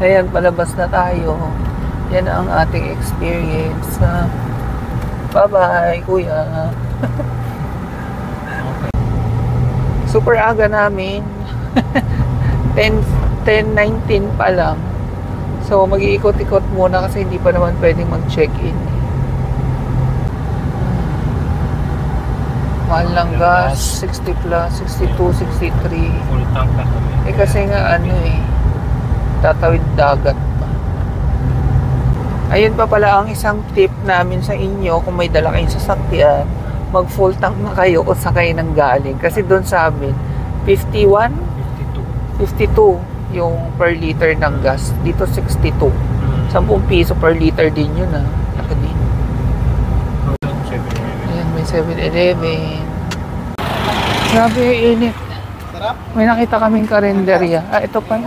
Ayan, palabas na tayo. Yan ang ating experience. Bye-bye, kuya. Super aga namin. 10:19 pa lang. So, mag-iikot-ikot muna kasi hindi pa naman pwedeng mag-check-in. Mahal lang gas, 60 plus, 62, 63. Full tank na kami. Kasi nga tatawid dagat pa. Ayun pa pala ang isang tip namin sa inyo kung may dala kayong sasakyan, mag full tank na kayo kung saan kayo nang galing. Kasi doon sa amin, 51? 52 yung per liter ng gas. Dito 62. 10 piso per liter din yun Laki din. Ayan, may 7-Eleven. Grabe, init. Sarap. May nakita kaming karinderya. Ito pa.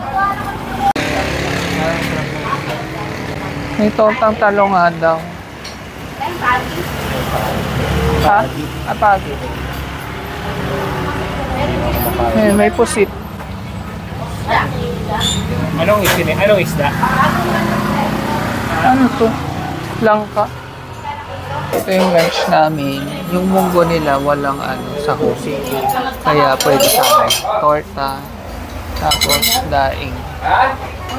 May tortang talong nga daw. Ha? Apagi. May pusit. Anong isda? Ano to? Langka. Ito yung lunch namin. Yung munggo nila walang sahog. Kaya pwede sa akin. Torta. Tapos daing.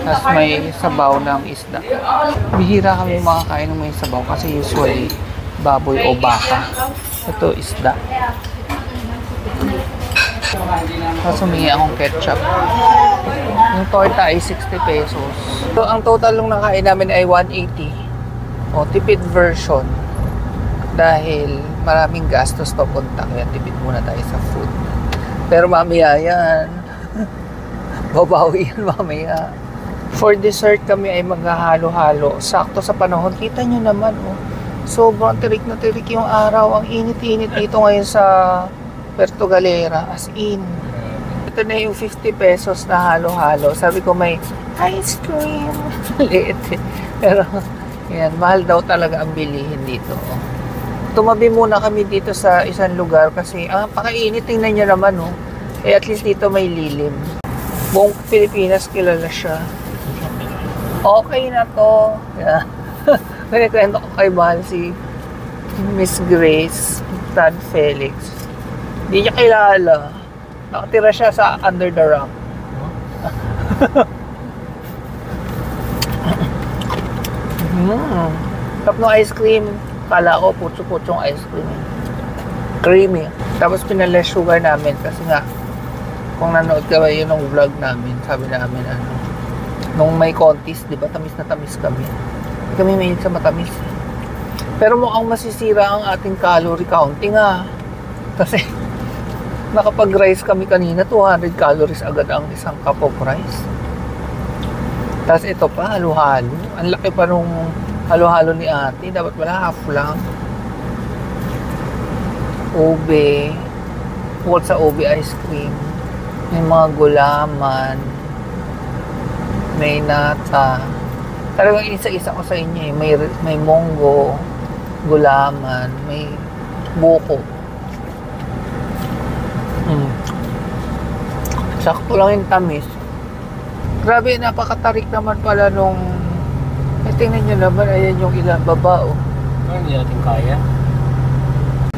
Tapos may sabaw ng isda. Bihira kami makakain ng may sabaw kasi usually baboy o baka. Ito isda. Tapos humingi akong ketchup. Yung torta ay 60 pesos. So, ang total nung nakain namin ay 180. O, tipid version. Dahil maraming gastos papunta. Kaya tipid muna tayo sa food. Pero mamaya yan. Babawi yan mamaya. For dessert kami ay maghahalo-halo. Sakto sa panahon. Kita nyo naman, sobrang tirik na tirik yung araw. Ang init-init dito ngayon sa Puerto Galera. As in. Ito na yung 50 pesos na halo-halo. Sabi ko may ice cream. Liit. Pero, yan, mahal daw talaga ang bilihin dito. Tumabi muna kami dito sa isang lugar kasi, pakainit. Tingnan nyo naman, at least dito may lilim. Buong Pilipinas kilala siya. Okay na to. Yeah. Kinikwento ko kay mahal si Miss Grace Tad Felix. Hindi niya kilala. Nakatira siya sa Under the Rock. Tap ng ice cream. Kala ko putso-putsong ice cream. Creamy. Tapos pinala sugar namin kasi nga kung nanood ka ba yun ng vlog namin, sabi namin nung may contest, di ba, tamis na tamis kami. Hindi kami mahilig sa matamis. Pero mukhang masisira ang ating calorie counting Kasi nakapag-rice kami kanina, 200 calories agad ang isang cup of rice. Tapos ito pa, halo-halo. Ang laki pa nung halo-halo ni ate. Dapat wala, half lang. Ube. Bukod sa ube ice cream. May mga gulaman. May nata. Talagang isa-isa ko sa inyo May monggo, gulaman, may buko. Sakto lang yung tamis. Grabe, napakatarik naman pala nung tingnan nyo naman, ayan yung ilang baba Hindi natin kaya.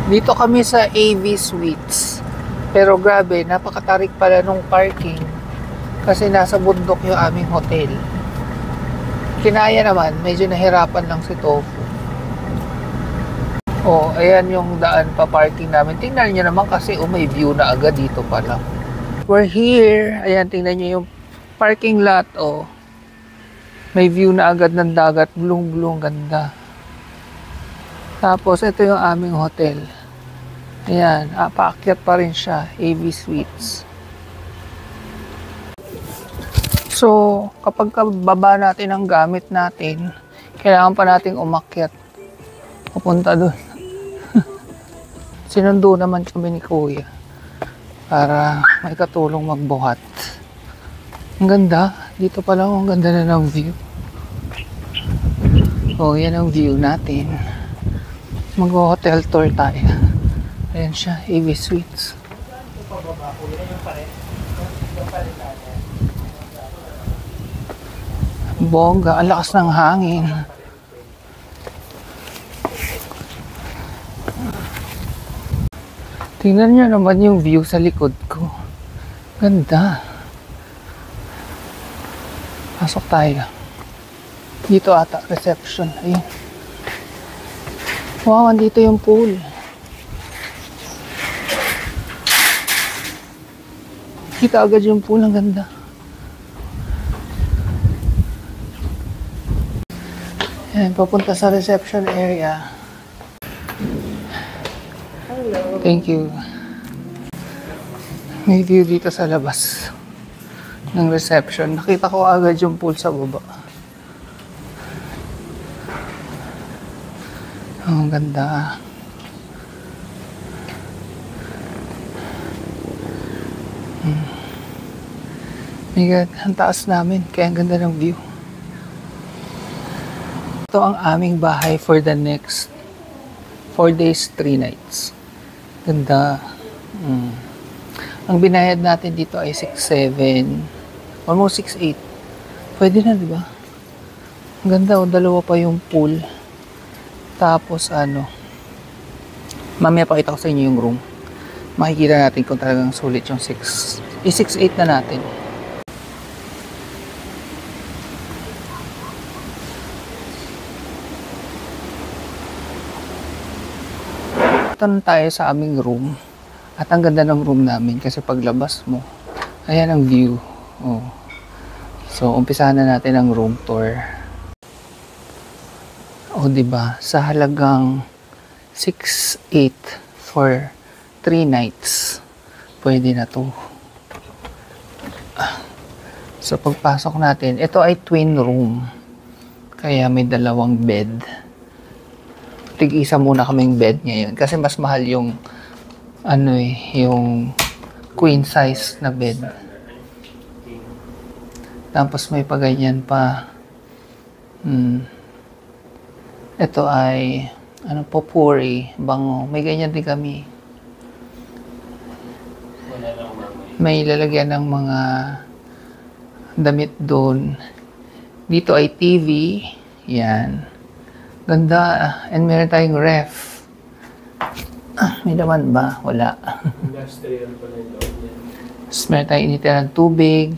Dito kami sa AV Suites. Pero grabe, napakatarik pala nung parking. Kasi nasa bundok yung aming hotel. Kinaya naman, medyo nahirapan lang si Tofu. Ayan yung daan pa parking namin. Tingnan nyo naman kasi may view na agad dito pala. We're here. Ayan, tingnan nyo yung parking lot. May view na agad ng dagat. Blue-blue, ganda. Tapos, ito yung aming hotel. Ayan, paakyat pa rin siya. AV Suites. So, kapag baba natin ang gamit natin, kailangan pa nating umakyat. Pupunta doon. Sinundo naman kami ni Kuya para may katulong magbuhat. Ang ganda. Dito pa lang ang ganda na ng view. Yan ang view natin. Mag-hotel tour tayo. Ayan siya, AV Suites. Bongga, ang lakas ng hangin. Tingnan niyo naman yung view sa likod ko. Ganda. Pasok tayo. Dito ata, reception. Ayun. Wow, andito yung pool. Kita agad yung pool, ang ganda. Ayan, papunta sa reception area. Hello. Thank you. May view dito sa labas ng reception. Nakita ko agad yung pool sa baba. Oh, ang ganda. My God, ang taas namin. Kaya ang ganda ng view. Ito ang aming bahay for the next 4 days, 3 nights. Ganda. Ang binayad natin dito ay 6,700. Almost 6,800. Pwede na, di ba? Ang ganda, o. Dalawa pa yung pool. Tapos, mamaya pakita ko sa inyo yung room. Makikita natin kung talagang sulit yung 6,800 na natin. Ito na tayo sa aming room. At ang ganda ng room namin kasi paglabas mo, ayan ang view. Oh. So, umpisahan na natin ang room tour. O, diba? Sa halagang 6,800 for 3 nights, pwede na to. So, pagpasok natin, ito ay twin room. Kaya may dalawang bed. Tig-isa muna kaming bed ngayon. Kasi mas mahal yung, yung queen size na bed. Tapos may paganyan pa. Ito ay potpourri, bango. May ganyan din kami. May lalagyan ng mga damit doon. Dito ay TV. Yan. Ganda. And meron tayong ref. May naman ba? Wala. Industrial pala yung loob niya. Tapos meron tayong initirang tubig.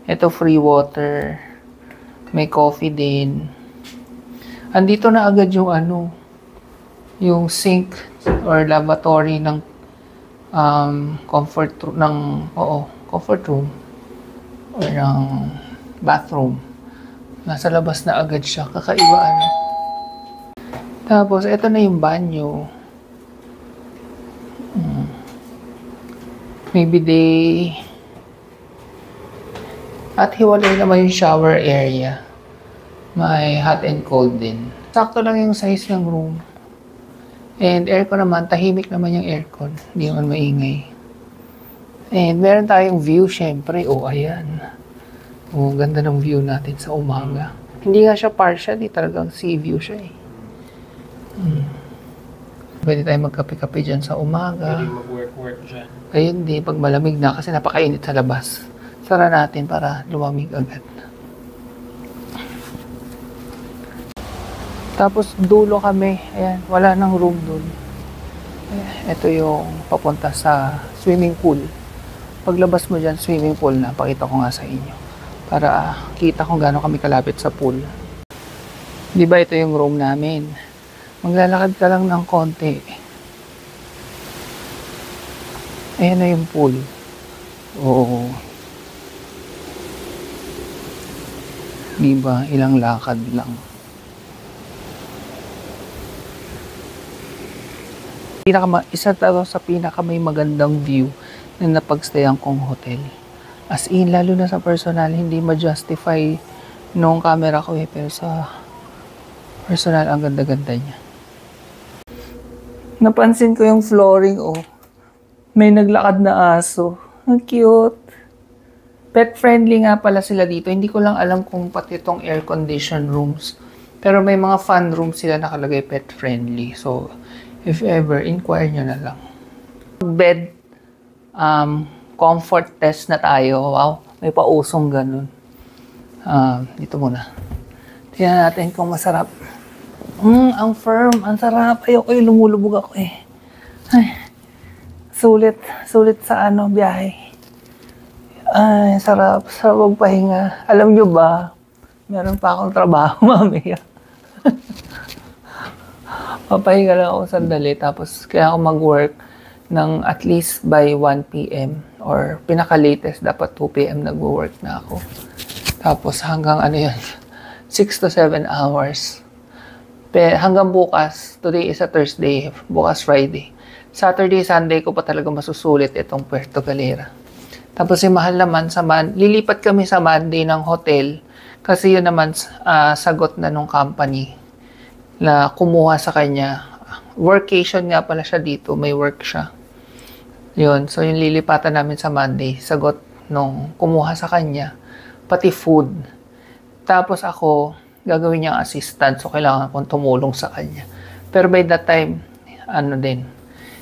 Ito free water. May coffee din. Andito na agad yung yung sink or lavatory ng comfort room or ng bathroom. Nasa labas na agad siya. Kakaiba Tapos, ito na yung banyo. May bidet. At hiwalay naman yung shower area. May hot and cold din. Sakto lang yung size ng room. And aircon naman, tahimik naman yung aircon. Hindi naman maingay. And meron tayong view, syempre. Oh, ayan. Oh, ganda ng view natin sa umaga. Hindi nga siya partial, talagang sea view siya eh. Pwede tayo magkape-kape dyan sa umaga. Pwede mag-work dyan. Ayun di, pag malamig na kasi napakainit sa labas. Sara natin para lumamig agad. Tapos dulo kami. Ayan, wala nang room dun. Ito yung papunta sa swimming pool. Paglabas mo dyan, swimming pool na. Pakita ko nga sa inyo. Para kita kung gaano kami kalapit sa pool. Di ba ito yung room namin? Maglalakad ka lang ng konti. Ayan na yung pool. Oo. Di ba? Ilang lakad lang. Isa sa may magandang view na napagstayan kong hotel. As in, lalo na sa personal, hindi ma-justify nung camera ko eh. Pero sa personal, ang ganda-ganda niya. Napansin ko yung flooring, oh. May naglakad na aso. Ang cute. Pet-friendly nga pala sila dito. Hindi ko lang alam kung pati itong air-conditioned rooms. Pero may mga fun rooms sila nakalagay pet-friendly. So, if ever, inquire nyo na lang. Bed, comfort test na tayo. Wow, may pausong ganun. Dito muna. Tingnan natin kung masarap. Ang firm. Ang sarap. Ayoko yung lumulubog ako eh. Ay, sulit. Sulit sa biyahe. Ay, sarap. Sarap magpahinga. Alam nyo ba, meron pa akong trabaho mamaya. Papahinga lang ako sandali. Tapos, kaya ako mag-work ng at least by 1 p.m. or pinaka-latest, dapat 2 p.m. nag-work na ako. Tapos hanggang 6 to 7 hours. Hanggang bukas, today is a Thursday, bukas Friday. Saturday, Sunday ko pa talaga masusulit itong Puerto Galera. Tapos yung mahal naman, lilipat kami sa Monday ng hotel kasi yun naman sagot na nung company na kumuha sa kanya. Workation nga pala siya dito, may work siya. Yun, so yung lilipatan namin sa Monday, sagot nung kumuha sa kanya, pati food. Tapos ako, gagawin niyang assistant, so kailangan kong tumulong sa kanya. Pero by that time,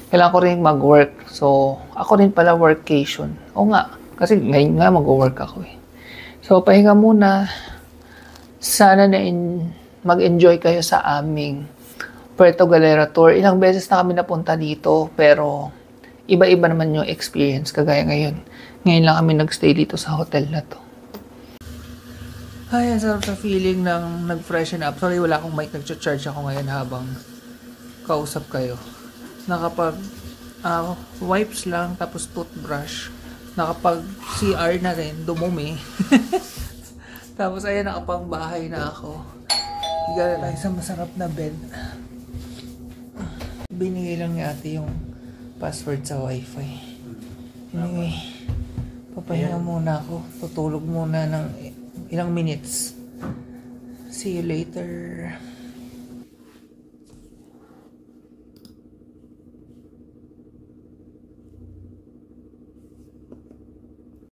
kailangan ko rin mag-work. So, ako rin pala workation. O nga, kasi ngayon nga mag-work ako eh. So, pahinga muna. Sana mag-enjoy kayo sa aming Puerto Galera tour. Ilang beses na kami napunta dito, pero iba-iba naman yung experience kagaya ngayon. Ngayon lang kami nagstay dito sa hotel na to. Ay, ang sarap sa feeling ng nag-freshen up. Sorry, wala akong mic. Nag-charge ako ngayon habang kausap kayo. Nakapag wipes lang, tapos toothbrush. Nakapag CR na rin, dumumi. Tapos ayan, nakapang bahay na ako. Higa na tayo sa masarap na bed. Binigay lang ni ate yung password sa wifi. Anyway, papahinga muna ako. Tutulog muna ng ilang minutes. See you later.